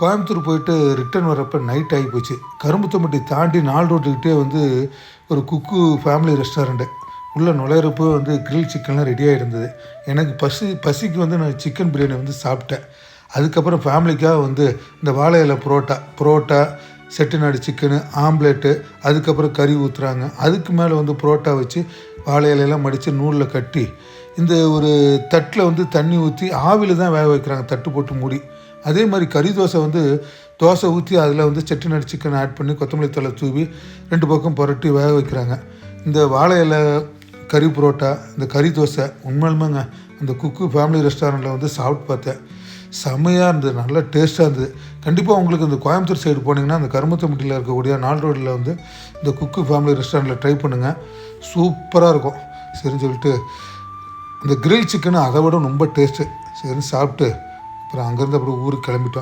கோயம்புத்தூர் போயிட்டு ரிட்டர்ன் வரப்போ நைட் ஆகி போச்சு. கரும்புத்தம்பட்டி தாண்டி 4 ரோட்டுக்கிட்டே வந்து ஒரு குக்கு ஃபேமிலி ரெஸ்டாரண்ட்டு. உள்ளே நுழையிறப்போ வந்து கிரில் சிக்கன்லாம் ரெடியாக இருந்தது. எனக்கு பசிக்கு வந்து நான் சிக்கன் பிரியாணி வந்து சாப்பிட்டேன். அதுக்கப்புறம் ஃபேமிலிக்காக வந்து இந்த வாழை இலை புரோட்டா செட்டிநாடு சிக்கனு ஆம்லேட்டு, அதுக்கப்புறம் கறி ஊற்றுறாங்க. அதுக்கு மேலே வந்து புரோட்டா வச்சு வாழை இலையெல்லாம் மடித்து நூலில் கட்டி இந்த ஒரு தட்டில் வந்து தண்ணி ஊற்றி ஆவியில் தான் வேக வைக்கிறாங்க, தட்டு போட்டு மூடி. அதே மாதிரி கறி தோசை வந்து தோசை ஊற்றி அதில் வந்து செட்டிநாடு சிக்கன் ஆட் பண்ணி கொத்தமல்லி தழை தூவி 2 பக்கம் புரட்டி வேக வைக்கிறாங்க. இந்த வாழை இலை கறி புரோட்டா, இந்த கறி தோசை உண்மையிலுமேங்க அந்த குக்கு ஃபேமிலி ரெஸ்டாரண்ட்டில் வந்து சாப்பிட்டு பார்த்தேன். செம்மையாக இருந்தது, நல்லா டேஸ்ட்டாக இருந்தது. கண்டிப்பாக உங்களுக்கு இந்த கோயம்புத்தூர் சைடு போனீங்கன்னா அந்த கருமத்தம்பட்டியில் இருக்கக்கூடிய 4 ரோடில் வந்து இந்த குக்கு ஃபேமிலி ரெஸ்டாரண்ட்டில் ட்ரை பண்ணுங்கள், சூப்பராக இருக்கும். சரின்னு சொல்லிட்டு இந்த கிரில் சிக்கனு அதை விட ரொம்ப டேஸ்ட்டு. சரின்னு சாப்பிட்டு அப்புறம் அங்கேருந்து அப்படியே ஊருக்கு கிளம்பிட்டோம்.